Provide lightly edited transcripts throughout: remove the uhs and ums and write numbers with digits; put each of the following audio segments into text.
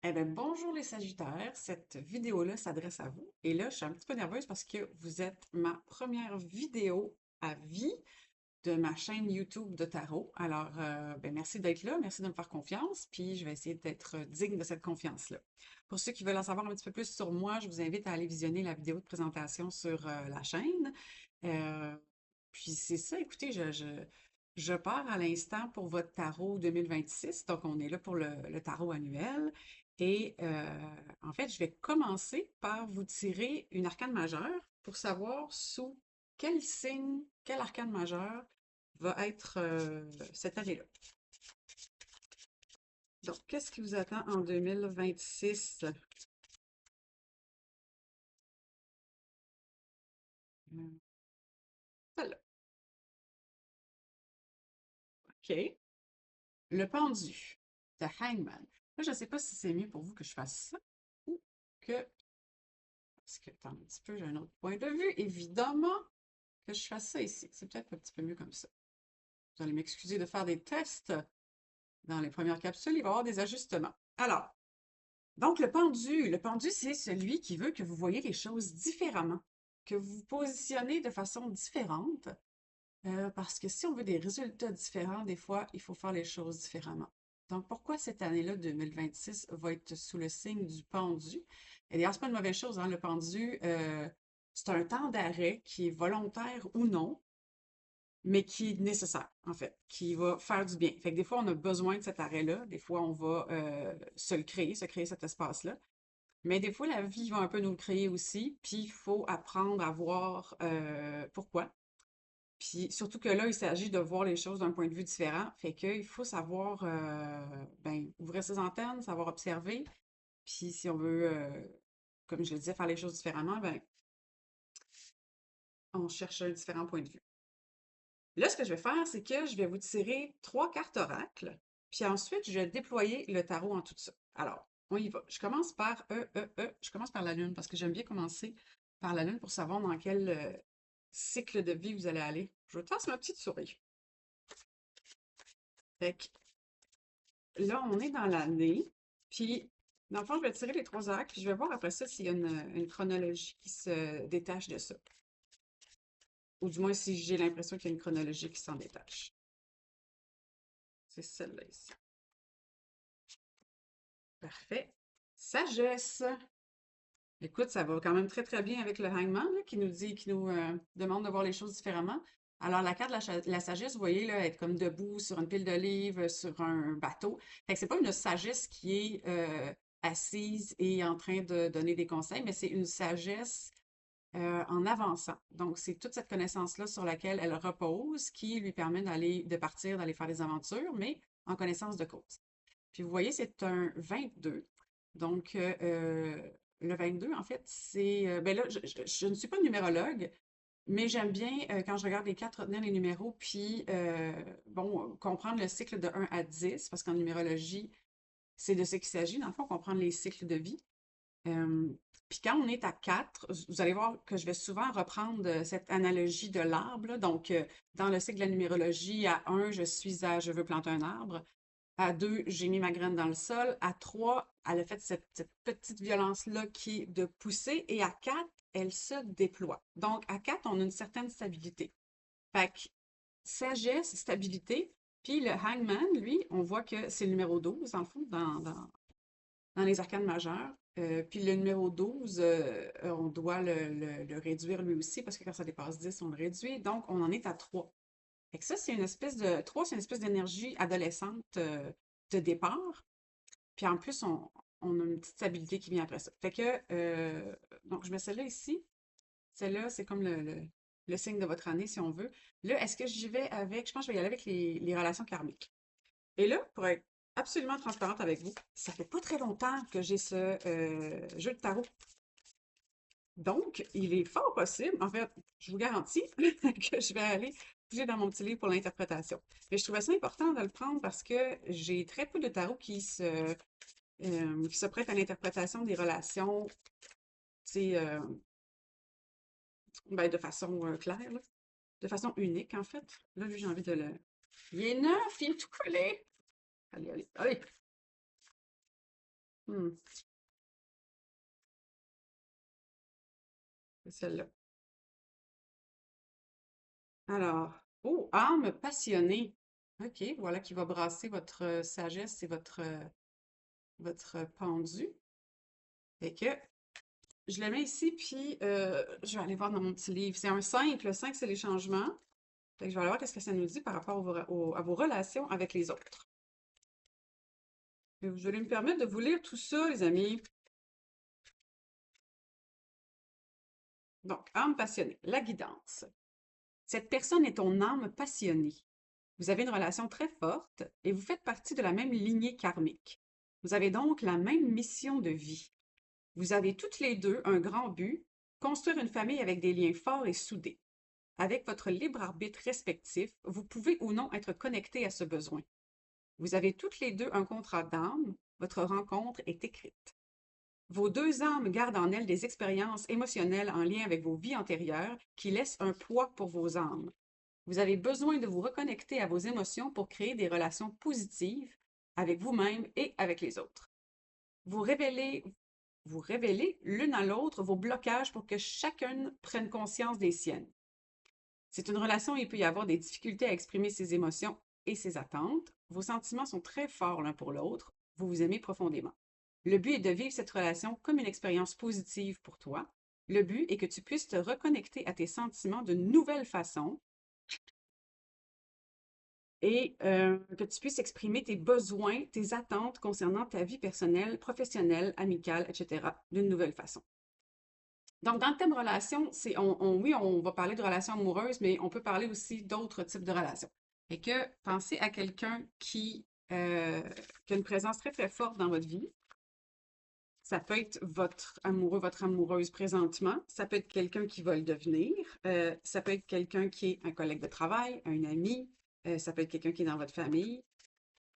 Eh bien, bonjour les Sagittaires, cette vidéo-là s'adresse à vous. Et là, je suis un petit peu nerveuse parce que vous êtes ma première vidéo à vie de ma chaîne YouTube de tarot. Alors, ben, merci d'être là, merci de me faire confiance, puis je vais essayer d'être digne de cette confiance-là. Pour ceux qui veulent en savoir un petit peu plus sur moi, je vous invite à aller visionner la vidéo de présentation sur la chaîne. Euh, Puis c'est ça, écoutez, je pars à l'instant pour votre tarot 2026, donc on est là pour le tarot annuel. Et en fait, je vais commencer par vous tirer une arcane majeure pour savoir sous quel signe, quel arcane majeur va être cette année-là. Donc, qu'est-ce qui vous attend en 2026? Celle-là. OK. Le pendu de Hangman. Là, je ne sais pas si c'est mieux pour vous que je fasse ça ou que parce que, attends un petit peu, j'ai un autre point de vue. Évidemment que je fasse ça ici. C'est peut-être un petit peu mieux comme ça. Vous allez m'excuser de faire des tests dans les premières capsules. Il va y avoir des ajustements. Alors, donc le pendu, c'est celui qui veut que vous voyez les choses différemment, que vous vous positionnez de façon différente, parce que si on veut des résultats différents, des fois, il faut faire les choses différemment. Donc, pourquoi cette année-là, 2026, va être sous le signe du pendu? Et d'ailleurs, c'est pas une mauvaise chose, hein, le pendu, c'est un temps d'arrêt qui est volontaire ou non, mais qui est nécessaire, en fait, qui va faire du bien. Fait que des fois, on a besoin de cet arrêt-là, des fois, on va se créer cet espace-là. Mais des fois, la vie va un peu nous le créer aussi, puis il faut apprendre à voir pourquoi. Puis surtout que là, il s'agit de voir les choses d'un point de vue différent. Fait qu'il faut savoir ben, ouvrir ses antennes, savoir observer. Puis si on veut, comme je le disais, faire les choses différemment, ben, on cherche un différent point de vue. Là, ce que je vais faire, c'est que je vais vous tirer trois cartes oracles, puis ensuite, je vais déployer le tarot en tout ça. Alors, on y va. Je commence par la Lune, parce que j'aime bien commencer par la Lune pour savoir dans quel cycle de vie vous allez aller. Je tasse ma petite souris. Fait que là, on est dans l'année, puis dans le fond, je vais tirer les trois oracles, puis je vais voir après ça s'il y a une chronologie qui se détache de ça. Ou du moins, si j'ai l'impression qu'il y a une chronologie qui s'en détache. C'est celle-là ici. Parfait. Sagesse. Écoute, ça va quand même très très bien avec le hangman là, qui nous dit, qui nous demande de voir les choses différemment. Alors, la carte de la sagesse, vous voyez, là, être comme debout sur une pile de livres, sur un bateau. Fait que c'est pas une sagesse qui est assise et en train de donner des conseils, mais c'est une sagesse en avançant. Donc, c'est toute cette connaissance-là sur laquelle elle repose qui lui permet de partir, d'aller faire des aventures, mais en connaissance de cause. Puis vous voyez, c'est un 22. Donc, le 22, en fait, c'est... ben là, je ne suis pas numérologue, mais j'aime bien, quand je regarde les cartes, retenir les numéros, puis, bon, comprendre le cycle de 1 à 10, parce qu'en numérologie, c'est de ce qu'il s'agit, dans le fond, comprendre les cycles de vie. Euh, Puis quand on est à 4, vous allez voir que je vais souvent reprendre cette analogie de l'arbre, là. Donc, dans le cycle de la numérologie, à 1, je veux planter un arbre. À 2, j'ai mis ma graine dans le sol. À 3, elle a fait cette petite violence-là qui est de pousser. Et à 4, elle se déploie. Donc, à 4, on a une certaine stabilité. Fait que sagesse, stabilité. Puis le hangman, lui, on voit que c'est le numéro 12, dans le fond, dans les arcanes majeures. Puis le numéro 12, on doit le réduire lui aussi, parce que quand ça dépasse 10, on le réduit. Donc, on en est à 3. Fait que ça, c'est une espèce de... 3, c'est une espèce d'énergie adolescente de départ. Puis en plus, on a une petite stabilité qui vient après ça. Fait que, donc, je mets celle-là ici. Celle-là, c'est comme le signe de votre année, si on veut. Là, est-ce que j'y vais avec... Je pense que je vais y aller avec les relations karmiques. Et là, pour être absolument transparente avec vous, ça fait pas très longtemps que j'ai ce jeu de tarot. Donc, il est fort possible, en fait, je vous garantis que je vais aller fouiller dans mon petit livre pour l'interprétation. Mais je trouvais ça important de le prendre parce que j'ai très peu de tarot qui se prêtent à l'interprétation des relations, tu sais, ben, de façon claire, là. De façon unique, en fait. Là, lui, j'ai envie de le... Il est neuf, il est tout collé! Allez, allez, allez! Hmm, c'est celle-là. Alors, oh, âme passionnée. OK, voilà qui va brasser votre sagesse et votre pendu. Fait que je le mets ici, puis je vais aller voir dans mon petit livre. C'est un 5. Le 5, c'est les changements. Fait que je vais aller voir qu'est-ce que ça nous dit par rapport à vos relations avec les autres. Et je vais me permettre de vous lire tout ça, les amis. Donc, âme passionnée, la guidance. Cette personne est ton âme passionnée. Vous avez une relation très forte et vous faites partie de la même lignée karmique. Vous avez donc la même mission de vie. Vous avez toutes les deux un grand but, construire une famille avec des liens forts et soudés. Avec votre libre arbitre respectif, vous pouvez ou non être connecté à ce besoin. Vous avez toutes les deux un contrat d'âme, votre rencontre est écrite. Vos deux âmes gardent en elles des expériences émotionnelles en lien avec vos vies antérieures qui laissent un poids pour vos âmes. Vous avez besoin de vous reconnecter à vos émotions pour créer des relations positives avec vous-même et avec les autres. Vous révélez, vous révélez l'une à l'autre vos blocages pour que chacune prenne conscience des siennes. C'est une relation où il peut y avoir des difficultés à exprimer ses émotions et ses attentes. Vos sentiments sont très forts l'un pour l'autre. Vous vous aimez profondément. Le but est de vivre cette relation comme une expérience positive pour toi. Le but est que tu puisses te reconnecter à tes sentiments d'une nouvelle façon et que tu puisses exprimer tes besoins, tes attentes concernant ta vie personnelle, professionnelle, amicale, etc., d'une nouvelle façon. Donc, dans le thème relation, oui, on va parler de relations amoureuses, mais on peut parler aussi d'autres types de relations. Et que pensez à quelqu'un qui a une présence très, très forte dans votre vie. Ça peut être votre amoureux, votre amoureuse présentement. Ça peut être quelqu'un qui va le devenir. Ça peut être quelqu'un qui est un collègue de travail, un ami. Ça peut être quelqu'un qui est dans votre famille.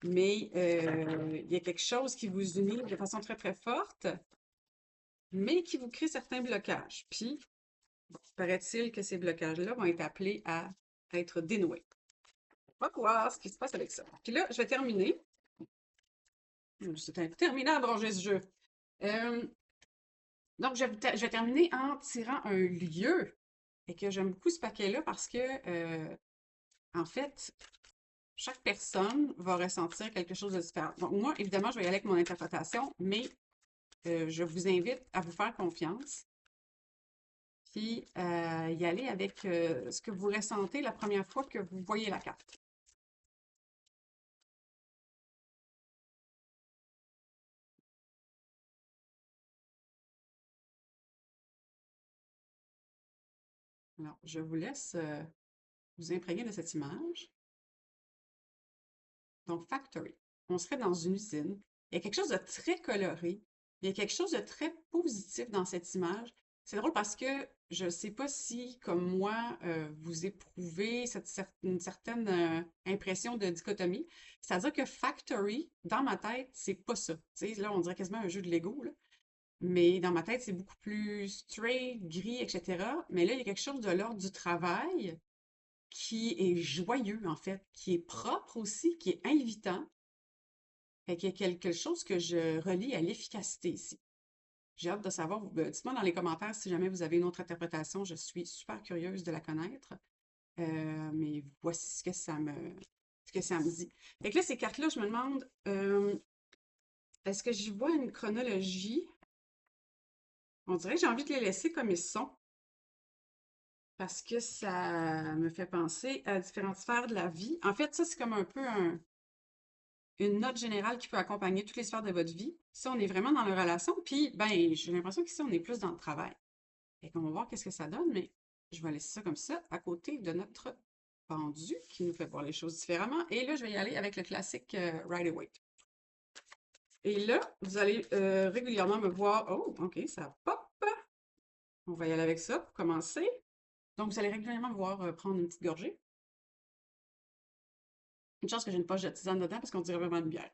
Mais il y a quelque chose qui vous unit de façon très, très forte, mais qui vous crée certains blocages. Puis, paraît-il que ces blocages-là vont être appelés à être dénoués. On va voir ce qui se passe avec ça. Puis là, je vais terminer. C'est interminable de ranger ce jeu. Euh, donc, je vais terminer en tirant un lieu. Et que j'aime beaucoup ce paquet-là parce que, en fait, chaque personne va ressentir quelque chose de différent. Donc, moi, évidemment, je vais y aller avec mon interprétation, mais je vous invite à vous faire confiance, puis y aller avec ce que vous ressentez la première fois que vous voyez la carte. Alors, je vous laisse vous imprégner de cette image. Donc, factory. On serait dans une usine. Il y a quelque chose de très coloré. Il y a quelque chose de très positif dans cette image. C'est drôle parce que je ne sais pas si, comme moi, vous éprouvez une certaine impression de dichotomie. C'est-à-dire que factory, dans ma tête, c'est pas ça. Tu sais, là, on dirait quasiment un jeu de Lego, là. Mais dans ma tête, c'est beaucoup plus straight, gris, etc. Mais là, il y a quelque chose de l'ordre du travail qui est joyeux, en fait, qui est propre aussi, qui est invitant. Fait qu'il y a quelque chose que je relie à l'efficacité ici. J'ai hâte de savoir. Dites-moi dans les commentaires si jamais vous avez une autre interprétation. Je suis super curieuse de la connaître. Mais voici ce que ça me dit. Fait que là, ces cartes-là, je me demande, est-ce que j'y vois une chronologie? On dirait que j'ai envie de les laisser comme ils sont parce que ça me fait penser à différentes sphères de la vie. En fait, ça, c'est comme un peu une note générale qui peut accompagner toutes les sphères de votre vie. Ça, on est vraiment dans la relation. Puis, ben, j'ai l'impression qu'ici, on est plus dans le travail. Fait qu'on va voir qu'est-ce que ça donne, mais je vais laisser ça comme ça à côté de notre pendu qui nous fait voir les choses différemment. Et là, je vais y aller avec le classique Rider Waite. Et là, vous allez régulièrement me voir. Oh, OK, ça pop. On va y aller avec ça pour commencer. Donc, vous allez régulièrement me voir prendre une petite gorgée. Une chance que j'ai une poche de tisane dedans parce qu'on dirait vraiment une bière.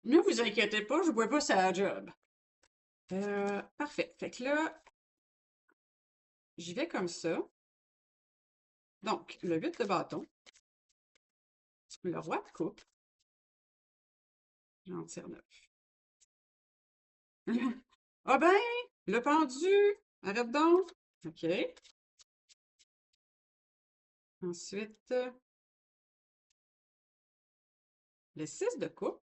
Ne vous inquiétez pas, je bois pas ça à job. Parfait. Fait que là, j'y vais comme ça. Donc, le 8 de bâton, le roi de coupe, j'en tire 9. Ah ben, le pendu! Arrête donc! OK. Ensuite, le 6 de coupe,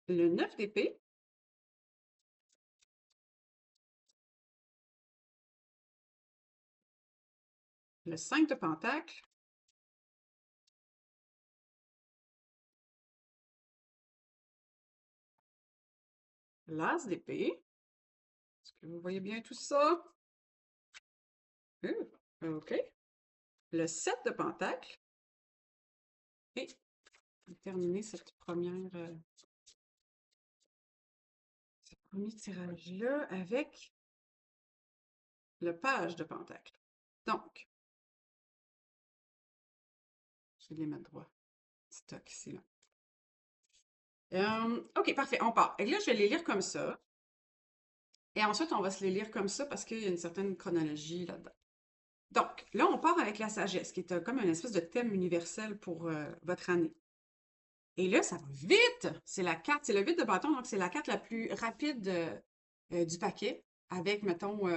le 9 d'épée, le 5 de pentacle, l'as d'épée. Est-ce que vous voyez bien tout ça? OK. Le 7 de pentacle. Et on va terminer ce premier tirage-là avec le page de pentacle. Donc, je vais les mettre droit. Stock ici, là. OK, parfait, on part. Et là, je vais les lire comme ça. Et ensuite, on va se les lire comme ça parce qu'il y a une certaine chronologie là-dedans. Donc, là, on part avec la sagesse, qui est comme une espèce de thème universel pour votre année. Et là, ça va vite! C'est la carte, c'est le 8 de bâton, donc c'est la carte la plus rapide du paquet, avec, mettons,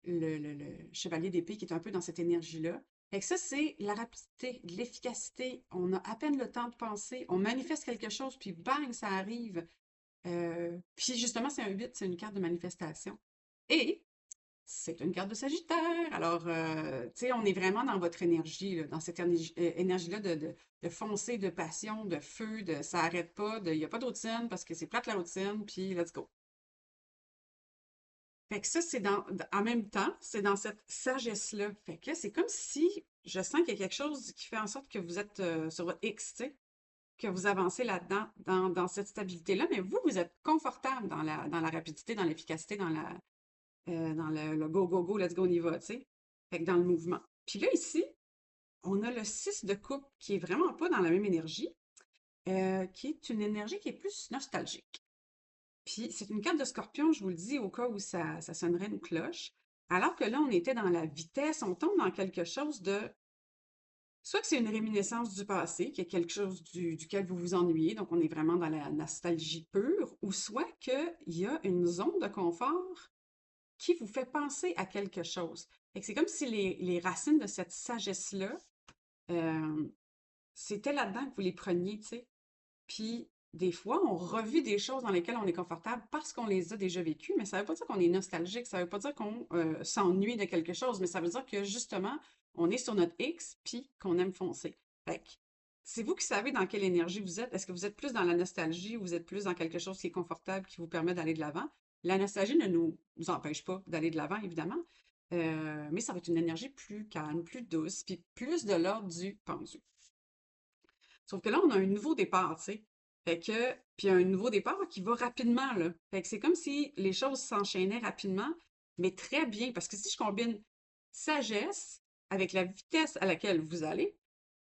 le chevalier d'épée qui est un peu dans cette énergie-là. Fait que ça, c'est la rapidité, l'efficacité. On a à peine le temps de penser, on manifeste quelque chose, puis bang, ça arrive. Puis justement, c'est un 8, c'est une carte de manifestation. Et c'est une carte de Sagittaire. Alors, tu sais, on est vraiment dans votre énergie, là, dans cette énergie-là de foncé, de passion, de feu, de ça arrête pas, il n'y a pas de routine parce que c'est plate la routine, puis let's go. Fait que ça, c'est en même temps, c'est dans cette sagesse-là. Fait que là, c'est comme si je sens qu'il y a quelque chose qui fait en sorte que vous êtes sur votre X, tu sais, que vous avancez là-dedans, dans cette stabilité-là, mais vous, vous êtes confortable dans la rapidité, dans l'efficacité, dans le go, go, go, let's go, on y va, tu sais. Fait que dans le mouvement. Puis là, ici, on a le 6 de coupe qui est vraiment pas dans la même énergie, qui est une énergie qui est plus nostalgique. Puis c'est une carte de scorpion, je vous le dis, au cas où ça sonnerait une cloche. Alors que là, on était dans la vitesse, on tombe dans quelque chose de... Soit que c'est une réminiscence du passé, qu'il y a quelque chose duquel vous vous ennuyez, donc on est vraiment dans la nostalgie pure, ou soit qu'il y a une zone de confort qui vous fait penser à quelque chose. Fait que c'est comme si les racines de cette sagesse-là, euh, c'était là-dedans que vous les preniez, tu sais. Puis, des fois, on revit des choses dans lesquelles on est confortable parce qu'on les a déjà vécues, mais ça ne veut pas dire qu'on est nostalgique, ça ne veut pas dire qu'on s'ennuie de quelque chose, mais ça veut dire que justement, on est sur notre X puis qu'on aime foncer. Fait que, c'est vous qui savez dans quelle énergie vous êtes. Est-ce que vous êtes plus dans la nostalgie ou vous êtes plus dans quelque chose qui est confortable, qui vous permet d'aller de l'avant? La nostalgie ne nous empêche pas d'aller de l'avant, évidemment, mais ça va être une énergie plus calme, plus douce, puis plus de l'ordre du pendu. Sauf que là, on a un nouveau départ, tu sais. Fait que, puis un nouveau départ qui va rapidement, là. Fait que c'est comme si les choses s'enchaînaient rapidement, mais très bien. Parce que si je combine sagesse avec la vitesse à laquelle vous allez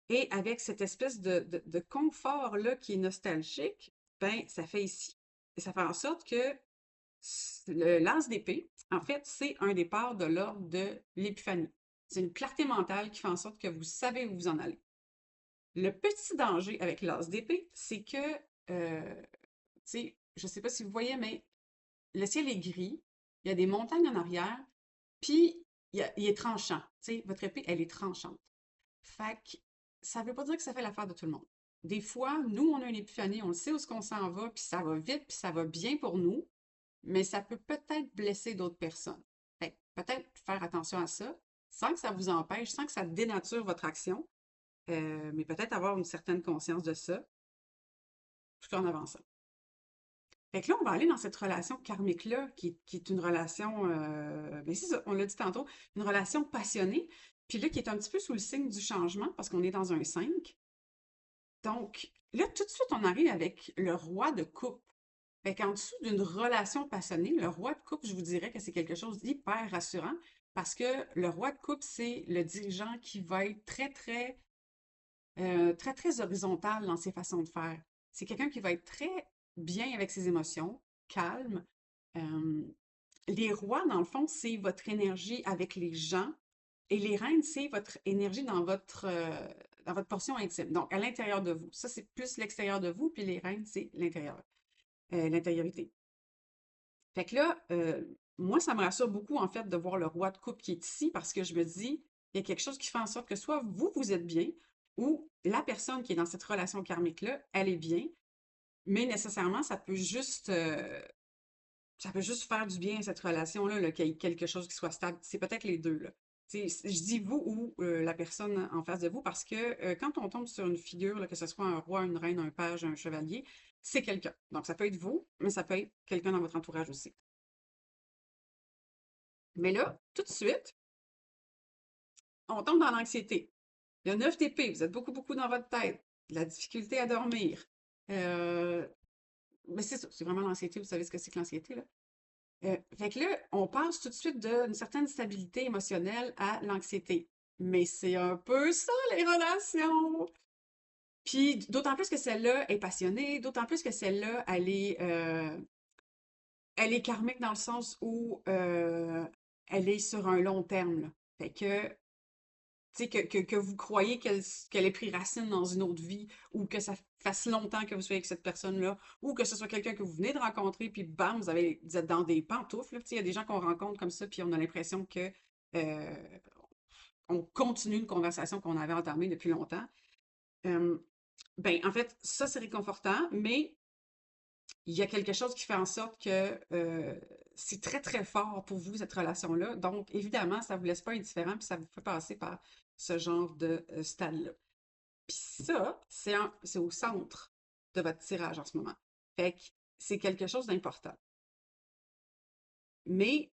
et avec cette espèce de confort-là qui est nostalgique, ben, ça fait ici. Et ça fait en sorte que le lance d'épée, en fait, c'est un départ de l'ordre de l'épiphanie. C'est une clarté mentale qui fait en sorte que vous savez où vous en allez. Le petit danger avec l'as d'épée, c'est que, tu sais, je sais pas si vous voyez, mais le ciel est gris, il y a des montagnes en arrière, puis il est tranchant. Tu sais, votre épée, elle est tranchante. Fait que ça veut pas dire que ça fait l'affaire de tout le monde. Des fois, nous, on a une épiphanie, on le sait où est-ce qu'on s'en va, puis ça va vite, puis ça va bien pour nous, mais ça peut peut-être blesser d'autres personnes. Fait que peut-être faire attention à ça, sans que ça vous empêche, sans que ça dénature votre action, mais peut-être avoir une certaine conscience de ça, tout en avançant. Fait que là, on va aller dans cette relation karmique-là, qui est une relation, ben c'est ça, on l'a dit tantôt, une relation passionnée, puis là, qui est un petit peu sous le signe du changement, parce qu'on est dans un 5. Donc, là, tout de suite, on arrive avec le roi de coupe. Fait qu'en dessous d'une relation passionnée, le roi de coupe, je vous dirais que c'est quelque chose d'hyper rassurant, parce que le roi de coupe, c'est le dirigeant qui va être très, très horizontal dans ses façons de faire. C'est quelqu'un qui va être très bien avec ses émotions, calme. Euh, les rois, dans le fond, c'est votre énergie avec les gens. Et les reines, c'est votre énergie dans votre portion intime, donc à l'intérieur de vous. Ça, c'est plus l'extérieur de vous, puis les reines, c'est l'intérieur, l'intériorité. Fait que là, moi, ça me rassure beaucoup, en fait, de voir le roi de coupe qui est ici parce que je me dis, il y a quelque chose qui fait en sorte que soit vous, vous êtes bien, ou la personne qui est dans cette relation karmique-là, elle est bien, mais nécessairement, ça peut juste faire du bien à cette relation-là, là, qu'il y ait quelque chose qui soit stable. C'est peut-être les deux, là. Je dis vous ou la personne en face de vous parce que quand on tombe sur une figure, là, que ce soit un roi, une reine, un page, un chevalier, c'est quelqu'un. Donc, ça peut être vous, mais ça peut être quelqu'un dans votre entourage aussi. Mais là, tout de suite, on tombe dans l'anxiété. Il y a 9 d'épée, vous êtes beaucoup, beaucoup dans votre tête, de la difficulté à dormir. Euh, mais c'est ça, c'est vraiment l'anxiété, vous savez ce que c'est que l'anxiété, là. Fait que là, on passe tout de suite d'une certaine stabilité émotionnelle à l'anxiété. Mais c'est un peu ça, les relations! Puis d'autant plus que celle-là est passionnée, d'autant plus que celle-là, elle est karmique dans le sens où elle est sur un long terme, là. Fait que tu sais, que vous croyez qu'elle ait pris racine dans une autre vie, ou que ça fasse longtemps que vous soyez avec cette personne-là, ou que ce soit quelqu'un que vous venez de rencontrer, puis bam, vous êtes dans des pantoufles, là. Tu sais, il y a des gens qu'on rencontre comme ça, puis on a l'impression que euh, on continue une conversation qu'on avait entamée depuis longtemps. Euh, ben, en fait, ça, c'est réconfortant, mais il y a quelque chose qui fait en sorte que c'est très, très fort pour vous, cette relation-là. Donc, évidemment, ça ne vous laisse pas indifférent, puis ça vous fait passer par ce genre de stade-là. Puis ça, c'est au centre de votre tirage en ce moment. Fait que c'est quelque chose d'important. Mais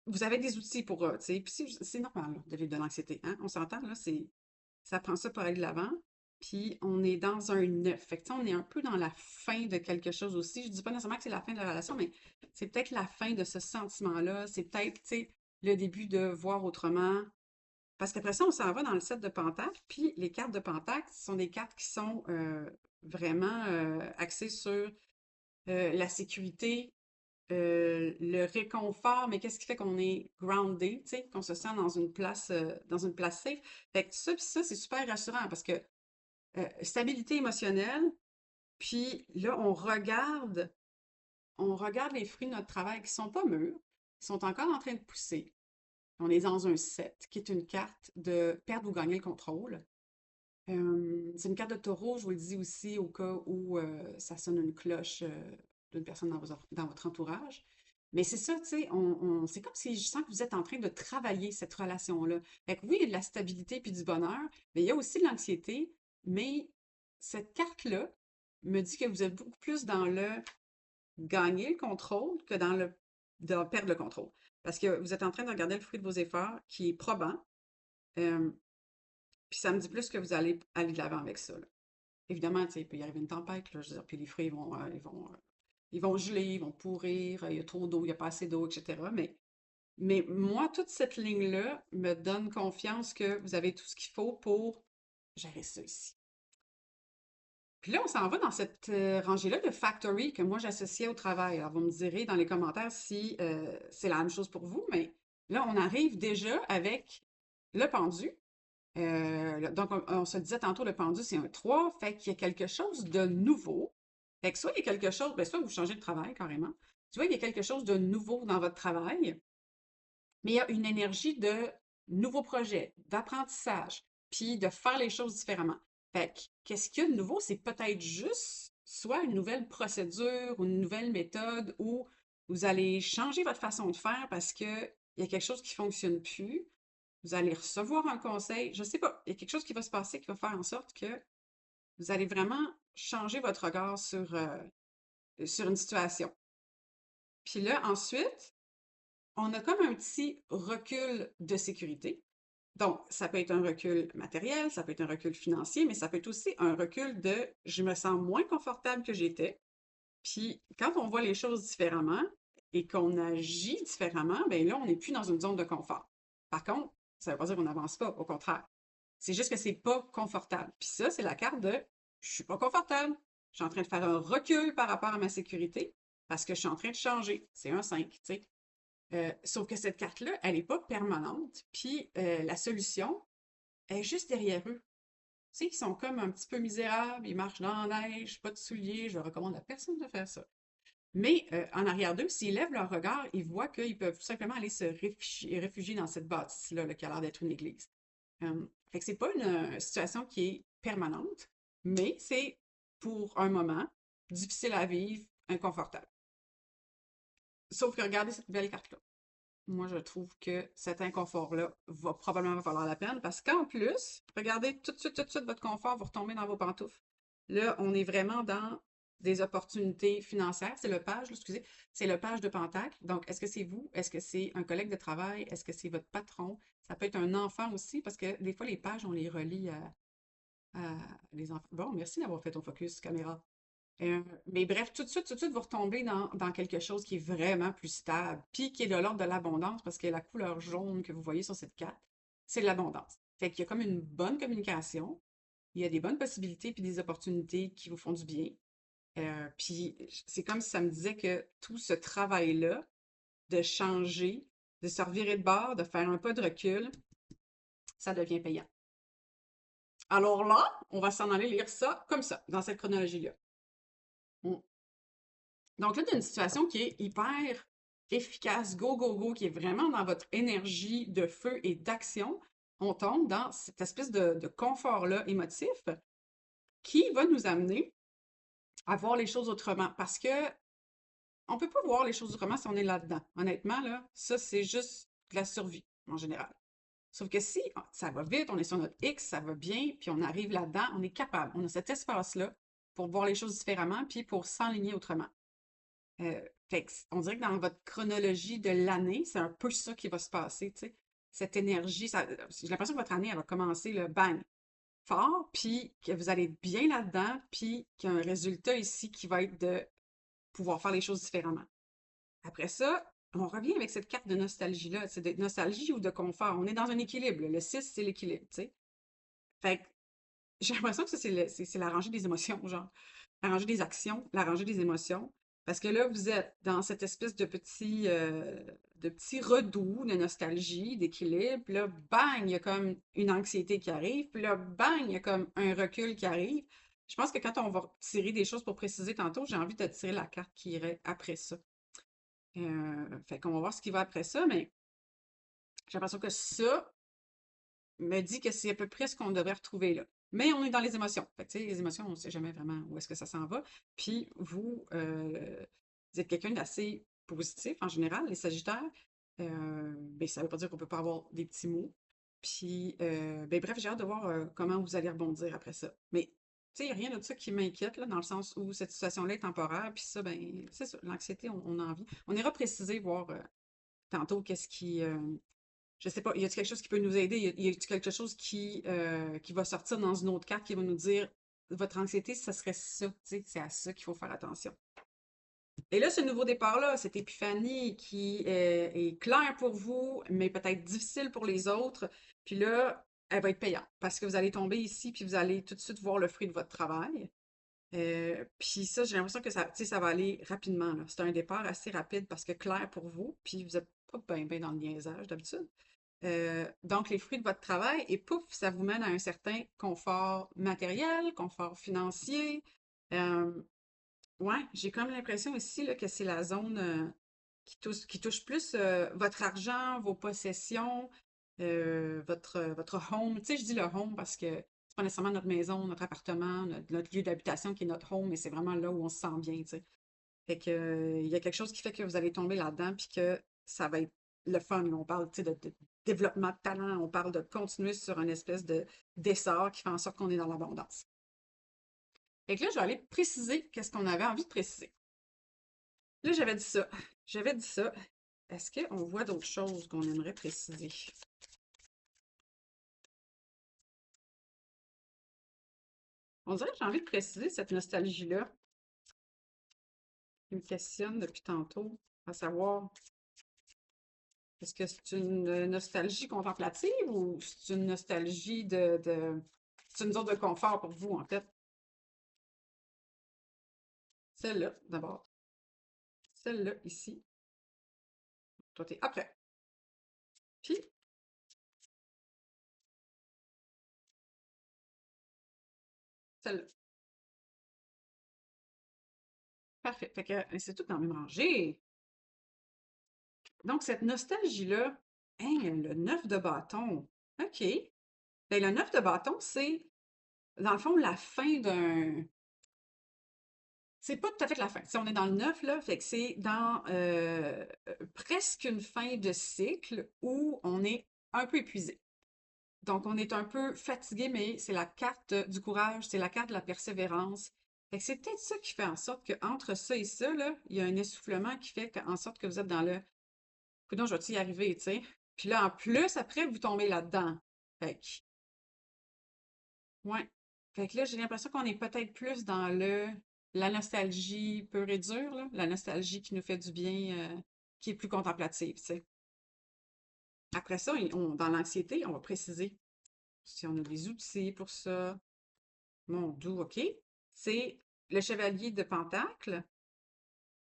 vous avez des outils pour, tu sais, puis c'est normal là, de vivre de l'anxiété, hein? On s'entend, là, ça prend ça pour aller de l'avant. Puis on est dans un neuf. Fait que, tu sais, on est un peu dans la fin de quelque chose aussi. Je dis pas nécessairement que c'est la fin de la relation, mais c'est peut-être la fin de ce sentiment-là. C'est peut-être, tu sais, le début de voir autrement. Parce qu'après ça, on s'en va dans le set de Pentacle. Puis les cartes de Pentacle, ce sont des cartes qui sont vraiment axées sur la sécurité, le réconfort, mais qu'est-ce qui fait qu'on est grounded, tu sais, qu'on se sent dans une place safe. Fait que ça, puis ça, c'est super rassurant parce que stabilité émotionnelle, puis là, on regarde les fruits de notre travail qui sont pas mûrs, qui sont encore en train de pousser. On est dans un 7, qui est une carte de perdre ou gagner le contrôle. C'est une carte de taureau, je vous le dis aussi, au cas où ça sonne une cloche d'une personne dans votre entourage. Mais c'est ça, tu sais, c'est comme si je sens que vous êtes en train de travailler cette relation-là. Fait que oui, il y a de la stabilité puis du bonheur, mais il y a aussi de l'anxiété. Mais cette carte-là me dit que vous êtes beaucoup plus dans le gagner le contrôle que dans perdre le contrôle. Parce que vous êtes en train de regarder le fruit de vos efforts qui est probant. euh, Puis ça me dit plus que vous allez aller de l'avant avec ça, là. Évidemment, tu sais, il peut y arriver une tempête, là, je veux dire, puis les fruits ils vont geler, ils vont pourrir, il y a trop d'eau, il n'y a pas assez d'eau, etc. Mais moi, toute cette ligne-là me donne confiance que vous avez tout ce qu'il faut pour gérer ça ici. Puis là, on s'en va dans cette rangée-là de factory que moi j'associais au travail. Alors, vous me direz dans les commentaires si c'est la même chose pour vous, mais là, on arrive déjà avec le pendu. Donc, on se disait tantôt, le pendu, c'est un 3, fait qu'il y a quelque chose de nouveau. Fait que soit il y a quelque chose, ben soit vous changez de travail carrément, soit il y a quelque chose de nouveau dans votre travail, mais il y a une énergie de nouveaux projets, d'apprentissage, puis de faire les choses différemment. Fait que, qu'est-ce qu'il y a de nouveau? C'est peut-être juste soit une nouvelle procédure ou une nouvelle méthode où vous allez changer votre façon de faire parce que il y a quelque chose qui fonctionne plus. Vous allez recevoir un conseil. Je sais pas, il y a quelque chose qui va se passer qui va faire en sorte que vous allez vraiment changer votre regard sur une situation. Puis là, ensuite, on a comme un petit recul de sécurité. Donc, ça peut être un recul matériel, ça peut être un recul financier, mais ça peut être aussi un recul de je me sens moins confortable que j'étais. Puis, quand on voit les choses différemment et qu'on agit différemment, ben là, on n'est plus dans une zone de confort. Par contre, ça ne veut pas dire qu'on n'avance pas, au contraire. C'est juste que c'est pas confortable. Puis ça, c'est la carte de je suis pas confortable. Je suis en train de faire un recul par rapport à ma sécurité parce que je suis en train de changer. C'est un 5, tu sais. Sauf que cette carte-là, elle n'est pas permanente. Puis la solution est juste derrière eux. sais, ils sont comme un petit peu misérables, ils marchent dans la neige, pas de souliers, je recommande à personne de faire ça. Mais en arrière d'eux, s'ils lèvent leur regard, ils voient qu'ils peuvent tout simplement aller se réfugier dans cette bâtisse-là, là, qui a l'air d'être une église. Fait que c'est pas une situation qui est permanente, mais c'est pour un moment difficile à vivre, inconfortable. Sauf que regardez cette belle carte-là. Moi, je trouve que cet inconfort-là va probablement valoir la peine parce qu'en plus, regardez tout de suite votre confort, vous retombez dans vos pantoufles. Là, on est vraiment dans des opportunités financières. C'est le page, là, excusez, c'est le page de Pentacle. Donc, est-ce que c'est vous? Est-ce que c'est un collègue de travail? Est-ce que c'est votre patron? Ça peut être un enfant aussi parce que des fois, les pages, on les relie à les enfants. Bon, merci d'avoir fait ton focus caméra. Mais bref, tout de suite, vous retombez dans quelque chose qui est vraiment plus stable, puis qui est de l'ordre de l'abondance, parce que la couleur jaune que vous voyez sur cette carte, c'est l'abondance. Fait qu'il y a comme une bonne communication, il y a des bonnes possibilités puis des opportunités qui vous font du bien. Puis c'est comme si ça me disait que tout ce travail-là, de changer, de se revirer de bord, de faire un pas de recul, ça devient payant. Alors là, on va s'en aller lire ça comme ça, dans cette chronologie-là. Mm. Donc là, tu as une situation qui est hyper efficace, go, go, go, qui est vraiment dans votre énergie de feu et d'action. On tombe dans cette espèce de confort-là émotif qui va nous amener à voir les choses autrement. Parce que on peut pas voir les choses autrement si on est là-dedans. Honnêtement, là, ça, c'est juste de la survie, en général. Sauf que si ça va vite, on est sur notre X, ça va bien, puis on arrive là-dedans, on est capable. On a cet espace-là pour voir les choses différemment, puis pour s'enligner autrement. Fait que on dirait que dans votre chronologie de l'année, c'est un peu ça qui va se passer, tu sais. Cette énergie, j'ai l'impression que votre année, elle va commencer le bang, fort, puis que vous allez être bien là-dedans, puis qu'il y a un résultat ici qui va être de pouvoir faire les choses différemment. Après ça, on revient avec cette carte de nostalgie-là, c'est de nostalgie ou de confort. On est dans un équilibre. Le 6, c'est l'équilibre, tu sais. Fait que j'ai l'impression que ça, c'est la rangée des émotions, genre. La rangée des actions, la rangée des émotions. Parce que là, vous êtes dans cette espèce de petit redout de nostalgie, d'équilibre. Puis là, bang, il y a comme une anxiété qui arrive. Puis là, bang, il y a comme un recul qui arrive. Je pense que quand on va tirer des choses pour préciser tantôt, j'ai envie de tirer la carte qui irait après ça. Fait qu'on va voir ce qui va après ça, mais j'ai l'impression que ça me dit que c'est à peu près ce qu'on devrait retrouver là. Mais on est dans les émotions. Fait que, tu sais, les émotions, on ne sait jamais vraiment où est-ce que ça s'en va. Puis vous êtes quelqu'un d'assez positif en général, les Sagittaires. Ben, ça ne veut pas dire qu'on ne peut pas avoir des petits mots. Puis, ben, bref, j'ai hâte de voir comment vous allez rebondir après ça. Mais, tu sais, il n'y a rien de ça qui m'inquiète, là, dans le sens où cette situation-là est temporaire. Puis ça, ben, c'est ça, l'anxiété, on a envie. On ira préciser, voir tantôt qu'est-ce qui, je sais pas, y a-t-il quelque chose qui peut nous aider? Y a-t-il quelque chose qui va sortir dans une autre carte qui va nous dire votre anxiété, ça serait ça, tu sais, c'est à ça qu'il faut faire attention. Et là, ce nouveau départ-là, cette épiphanie qui est claire pour vous, mais peut-être difficile pour les autres, puis là, elle va être payante parce que vous allez tomber ici, puis vous allez tout de suite voir le fruit de votre travail. Puis ça, j'ai l'impression que ça, tu sais, ça va aller rapidement, là. C'est un départ assez rapide parce que clair pour vous, puis vous n'êtes pas bien dans le niaisage d'habitude. Donc, les fruits de votre travail, et pouf, ça vous mène à un certain confort matériel, confort financier. Euh, ouais, j'ai comme l'impression ici là, que c'est la zone qui touche plus votre argent, vos possessions, votre home. Tu sais, je dis le home parce que c'est pas nécessairement notre maison, notre appartement, notre lieu d'habitation qui est notre home, mais c'est vraiment là où on se sent bien, tu sais. Fait que, il y a quelque chose qui fait que vous allez tomber là-dedans, puis que ça va être le fun. On parle, tu sais, de développement de talent, on parle de continuer sur une espèce d'essor qui fait en sorte qu'on est dans l'abondance. Fait que là, je vais aller préciser qu'est-ce qu'on avait envie de préciser. Là, j'avais dit ça. J'avais dit ça. Est-ce qu'on voit d'autres choses qu'on aimerait préciser? On dirait que j'ai envie de préciser cette nostalgie-là qui me questionne depuis tantôt, à savoir, est-ce que c'est une nostalgie contemplative ou c'est une nostalgie c'est une zone de confort pour vous, en fait? Celle-là, d'abord. Celle-là, ici. Toi, t'es après. Puis, celle-là. Parfait. Fait que c'est tout dans la même rangée. Donc, cette nostalgie-là, hein, le 9 de bâton. OK. Ben, le 9 de bâton, c'est, dans le fond, la fin d'un. C'est pas tout à fait la fin. Si on est dans le 9 là, fait que c'est dans presque une fin de cycle où on est un peu épuisé. Donc, on est un peu fatigué, mais c'est la carte du courage, c'est la carte de la persévérance. Fait que c'est peut-être ça qui fait en sorte qu'entre ça et ça, là, il y a un essoufflement qui fait en sorte que vous êtes dans le coudonc, je vais-tu y arriver, tu sais. Puis là, en plus, après, vous tombez là-dedans. Fait que, ouais. Fait que là, j'ai l'impression qu'on est peut-être plus dans la nostalgie pure et dure, là. La nostalgie qui nous fait du bien, qui est plus contemplative, tu sais. Après ça, dans l'anxiété, on va préciser si on a des outils pour ça. Mon doux, OK. C'est le chevalier de Pentacle.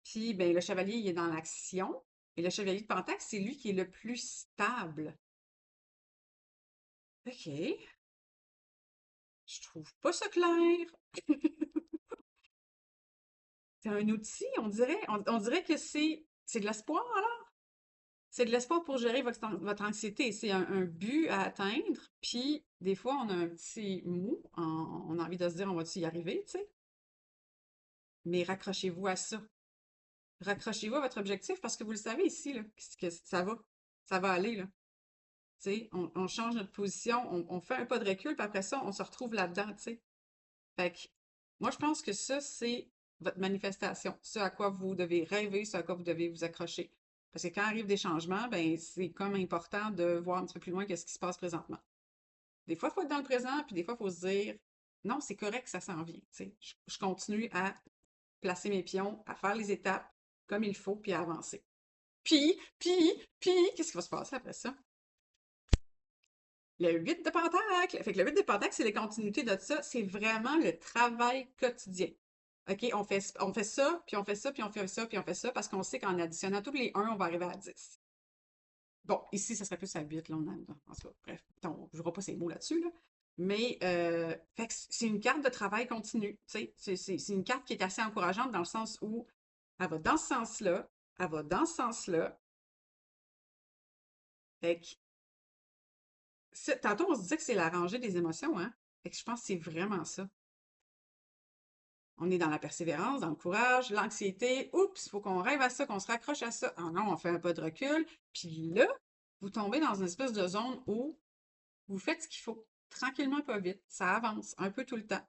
Puis, ben, le chevalier, il est dans l'action. Et le chevalier de Pentacle, c'est lui qui est le plus stable. OK. Je trouve pas ça clair. C'est un outil, on dirait. On dirait que c'est de l'espoir, alors. C'est de l'espoir pour gérer votre anxiété. C'est un but à atteindre. Puis, des fois, on a un petit mou. On a envie de se dire, on va-tu y arriver, tu sais? Mais raccrochez-vous à ça. Raccrochez-vous à votre objectif parce que vous le savez ici, là, que ça va. Ça va aller, là. Tu sais, on change notre position, on fait un pas de recul, puis après ça, on se retrouve là-dedans, tu sais. Fait que, moi, je pense que ça, c'est votre manifestation, ce à quoi vous devez rêver, ce à quoi vous devez vous accrocher. Parce que quand arrivent des changements, ben, c'est comme important de voir un petit peu plus loin qu'est-ce qui se passe présentement. Des fois, il faut être dans le présent, puis des fois, il faut se dire, non, c'est correct, ça s'en vient, tu sais. Je continue à placer mes pions, à faire les étapes comme il faut, puis à avancer. Puis, qu'est-ce qui va se passer après ça? Le 8 de Pentacle. Fait que le 8 de Pentacle, c'est les continuités de ça. C'est vraiment le travail quotidien. OK, on fait ça, puis on fait ça, puis on fait ça, puis on fait ça, parce qu'on sait qu'en additionnant tous les 1, on va arriver à 10. Bon, ici, ça serait plus à 8, là, en tout cas, bref, on ne jouera pas ces mots là-dessus, là. Mais, fait que c'est une carte de travail continu, tu sais. C'est une carte qui est assez encourageante dans le sens où elle va dans ce sens-là, elle va dans ce sens-là. Fait que tantôt, on se disait que c'est la rangée des émotions, hein? Fait que je pense que c'est vraiment ça. On est dans la persévérance, dans le courage, l'anxiété. Oups, il faut qu'on rêve à ça, qu'on se raccroche à ça. Ah non, on fait un pas de recul. Puis là, vous tombez dans une espèce de zone où vous faites ce qu'il faut. Tranquillement, pas vite. Ça avance un peu tout le temps.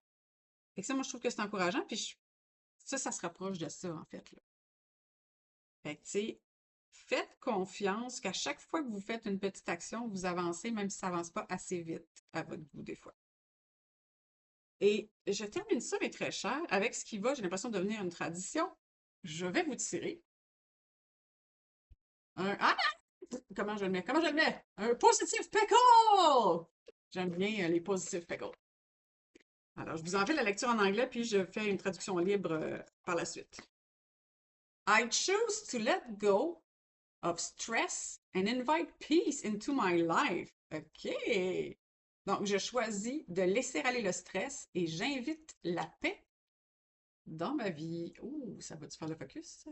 Fait que ça, moi, je trouve que c'est encourageant. Puis ça se rapproche de ça, en fait, là. Fait que, tu sais, faites confiance qu'à chaque fois que vous faites une petite action, vous avancez, même si ça avance pas assez vite à votre goût, des fois. Et je termine ça, mes très chers, avec ce qui va, j'ai l'impression de devenir une tradition. Je vais vous tirer ah! Comment je le mets? Comment je le mets? Un positive pickle! J'aime bien les positive pickles. Alors, je vous en fais la lecture en anglais, puis je fais une traduction libre par la suite. I choose to let go of stress and invite peace into my life. OK. Donc, je choisis de laisser aller le stress et j'invite la paix dans ma vie. Ouh, ça va-tu faire le focus, ça?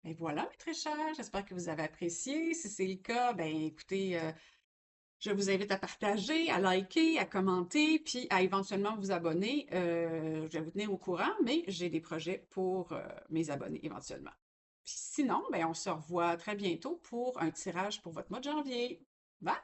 Et voilà, mes très chers, j'espère que vous avez apprécié. Si c'est le cas, ben écoutez, je vous invite à partager, à liker, à commenter, puis à éventuellement vous abonner. Je vais vous tenir au courant, mais j'ai des projets pour mes abonnés éventuellement. Puis sinon, ben, on se revoit très bientôt pour un tirage pour votre mois de janvier. Bye!